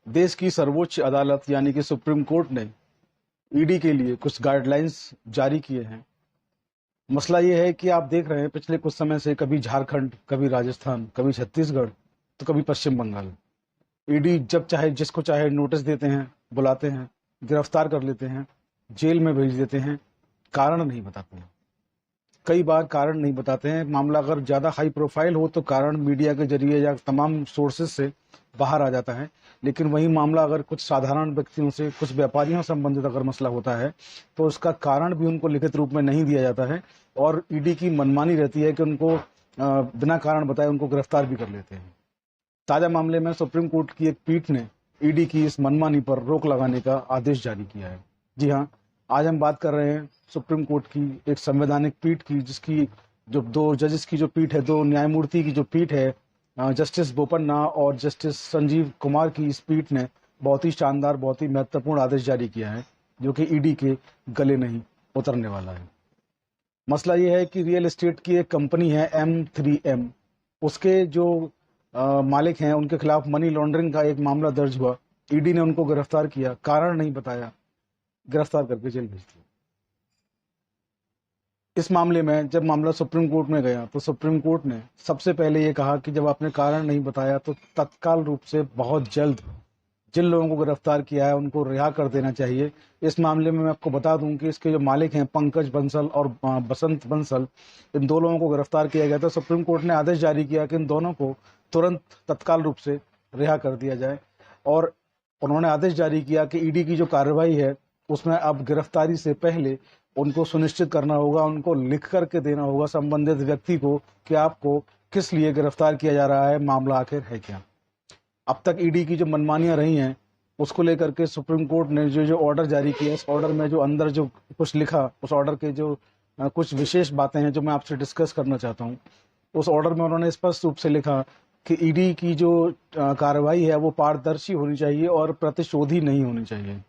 देश की सर्वोच्च अदालत यानी कि सुप्रीम कोर्ट ने ईडी के लिए कुछ गाइडलाइंस जारी किए हैं। मसला ये है कि आप देख रहे हैं पिछले कुछ समय से कभी झारखंड, कभी राजस्थान, कभी छत्तीसगढ़, तो कभी पश्चिम बंगाल। ईडी जब चाहे जिसको चाहे नोटिस देते हैं, बुलाते हैं, गिरफ्तार कर लेते हैं, जेल में भेज देते हैं, कारण नहीं बताते हैं। कई बार कारण नहीं बताते हैं। मामला अगर ज़्यादा हाई प्रोफाइल हो तो कारण मीडिया के जरिए या तमाम सोर्सेज से बाहर आ जाता है, लेकिन वही मामला अगर कुछ साधारण व्यक्तियों से, कुछ व्यापारियों से संबंधित अगर मसला होता है तो उसका कारण भी उनको लिखित रूप में नहीं दिया जाता है और ईडी की मनमानी रहती है कि उनको बिना कारण बताए उनको गिरफ्तार भी कर लेते हैं। ताज़ा मामले में सुप्रीम कोर्ट की एक पीठ ने ईडी की इस मनमानी पर रोक लगाने का आदेश जारी किया है। जी हाँ, आज हम बात कर रहे हैं सुप्रीम कोर्ट की एक संवैधानिक पीठ की, जिसकी जो 2 जजेस की जो पीठ है, 2 न्यायमूर्ति की जो पीठ है, जस्टिस बोपन्ना और जस्टिस संजीव कुमार की इस पीठ ने बहुत ही शानदार, बहुत ही महत्वपूर्ण आदेश जारी किया है जो कि ईडी के गले नहीं उतरने वाला है। मसला ये है कि रियल एस्टेट की एक कंपनी है M3M, उसके जो मालिक हैं उनके खिलाफ मनी लॉन्ड्रिंग का एक मामला दर्ज हुआ। ईडी ने उनको गिरफ्तार किया, कारण नहीं बताया, गिरफ्तार करके जेल भेज दिया। इस मामले में जब मामला सुप्रीम कोर्ट में गया तो सुप्रीम कोर्ट ने सबसे पहले ये कहा कि जब आपने कारण नहीं बताया तो तत्काल रूप से बहुत जल्द जिन लोगों को गिरफ्तार किया है उनको रिहा कर देना चाहिए। इस मामले में मैं आपको बता दूं कि इसके जो मालिक हैं पंकज बंसल और बसंत बंसल, इन 2 लोगों को गिरफ्तार किया गया था। सुप्रीम कोर्ट ने आदेश जारी किया कि इन दोनों को तुरंत तत्काल रूप से रिहा कर दिया जाए और उन्होंने आदेश जारी किया कि ईडी की जो कार्रवाई है उसमें अब गिरफ्तारी से पहले उनको सुनिश्चित करना होगा, उनको लिख करके देना होगा संबंधित व्यक्ति को कि आपको किस लिए गिरफ्तार किया जा रहा है, मामला आखिर है क्या। अब तक ईडी की जो मनमानियां रही हैं उसको लेकर के सुप्रीम कोर्ट ने जो ऑर्डर जारी किया, इस ऑर्डर में जो अंदर जो कुछ लिखा, उस ऑर्डर के जो कुछ विशेष बातें हैं जो मैं आपसे डिस्कस करना चाहता हूँ। उस ऑर्डर में उन्होंने स्पष्ट रूप से लिखा कि ईडी की जो कार्रवाई है वो पारदर्शी होनी चाहिए और प्रतिशोधी नहीं होनी चाहिए।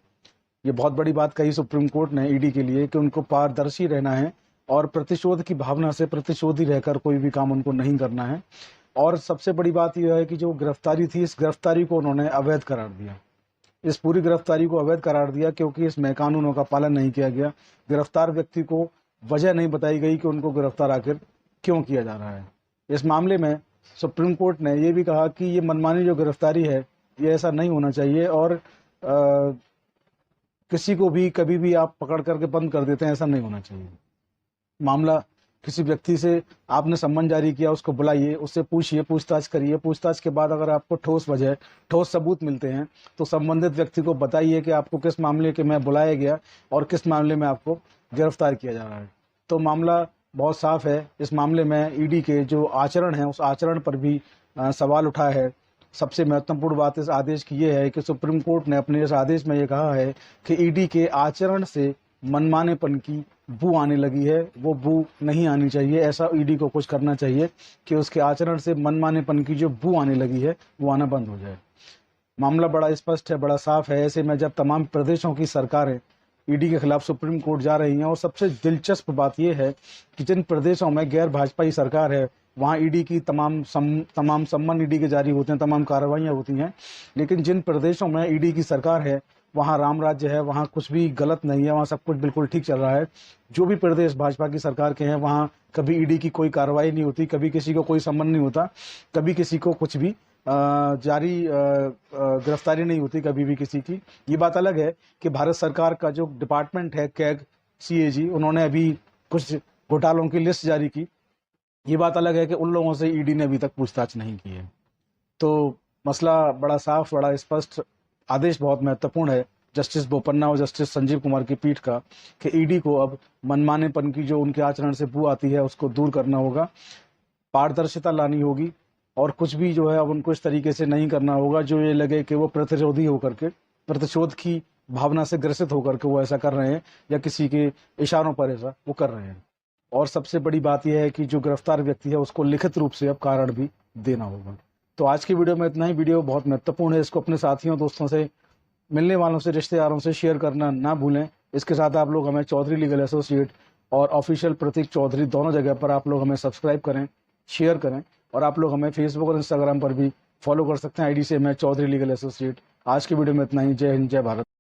ये बहुत बड़ी बात कही सुप्रीम कोर्ट ने ईडी के लिए कि उनको पारदर्शी रहना है और प्रतिशोध की भावना से प्रतिशोधी रहकर कोई भी काम उनको नहीं करना है। और सबसे बड़ी बात यह है कि जो गिरफ्तारी थी, इस गिरफ्तारी को उन्होंने अवैध करार दिया। इस पूरी गिरफ्तारी को अवैध करार दिया क्योंकि इसमें कानूनों का पालन नहीं किया गया। गिरफ्तार व्यक्ति को वजह नहीं बताई गई कि उनको गिरफ्तार आखिर क्यों किया जा रहा है। इस मामले में सुप्रीम कोर्ट ने यह भी कहा कि ये मनमानी जो गिरफ्तारी है ये ऐसा नहीं होना चाहिए और किसी को भी कभी भी आप पकड़ करके बंद कर देते हैं, ऐसा नहीं होना चाहिए। मामला किसी व्यक्ति से आपने सम्मन जारी किया, उसको बुलाइए, उससे पूछिए, पूछताछ करिए। पूछताछ के बाद अगर आपको ठोस वजह, ठोस सबूत मिलते हैं तो संबंधित व्यक्ति को बताइए कि आपको किस मामले के में बुलाया गया और किस मामले में आपको गिरफ्तार किया जा रहा है। तो मामला बहुत साफ है। इस मामले में ईडी के जो आचरण है उस आचरण पर भी सवाल उठा है। सबसे महत्वपूर्ण बात इस आदेश की ये है कि सुप्रीम कोर्ट ने अपने इस आदेश में ये कहा है कि ईडी के आचरण से मनमानेपन की बू आने लगी है, वो बू नहीं आनी चाहिए। ऐसा ईडी को कुछ करना चाहिए कि उसके आचरण से मनमानेपन की जो बू आने लगी है वो आना बंद हो जाए। मामला बड़ा स्पष्ट है, बड़ा साफ है। ऐसे में जब तमाम प्रदेशों की सरकारें ईडी के खिलाफ सुप्रीम कोर्ट जा रही हैं, और सबसे दिलचस्प बात यह है कि जिन प्रदेशों में गैर भाजपाई सरकार है वहाँ ईडी की तमाम सम्मन ईडी के जारी होते हैं, तमाम कार्रवाइयाँ होती हैं। लेकिन जिन प्रदेशों में ईडी की सरकार है वहाँ राम राज्य है, वहाँ कुछ भी गलत नहीं है, वहाँ सब कुछ बिल्कुल ठीक चल रहा है। जो भी प्रदेश भाजपा की सरकार के हैं वहाँ कभी ईडी की कोई कार्रवाई नहीं होती, कभी किसी को कोई सम्मन नहीं होता, कभी किसी को कुछ भी गिरफ्तारी नहीं होती कभी भी किसी की। ये बात अलग है कि भारत सरकार का जो डिपार्टमेंट है कैग CAG, उन्होंने अभी कुछ घोटालों की लिस्ट जारी की। ये बात अलग है कि उन लोगों से ईडी ने अभी तक पूछताछ नहीं की है। तो मसला बड़ा साफ, बड़ा स्पष्ट। आदेश बहुत महत्वपूर्ण है जस्टिस बोपन्ना और जस्टिस संजीव कुमार की पीठ का कि ईडी को अब मनमानेपन की जो उनके आचरण से बू आती है उसको दूर करना होगा, पारदर्शिता लानी होगी और कुछ भी जो है अब उनको इस तरीके से नहीं करना होगा जो ये लगे कि वो प्रतिरोधी होकर के, प्रतिशोध की भावना से ग्रसित होकर के वो ऐसा कर रहे हैं या किसी के इशारों पर ऐसा वो कर रहे हैं। और सबसे बड़ी बात यह है कि जो गिरफ्तार व्यक्ति है उसको लिखित रूप से अब कारण भी देना होगा। तो आज की वीडियो में इतना ही। वीडियो बहुत महत्वपूर्ण है, इसको अपने साथियों, दोस्तों से, मिलने वालों से, रिश्तेदारों से शेयर करना ना भूलें। इसके साथ आप लोग हमें चौधरी लीगल एसोसिएट और ऑफिशियल प्रतीक चौधरी दोनों जगह पर आप लोग हमें सब्सक्राइब करें, शेयर करें और आप लोग हमें फेसबुक और इंस्टाग्राम पर भी फॉलो कर सकते हैं। ID से मैं चौधरी लीगल एसोसिएट आज की वीडियो में इतना ही। जय हिंद, जय भारत।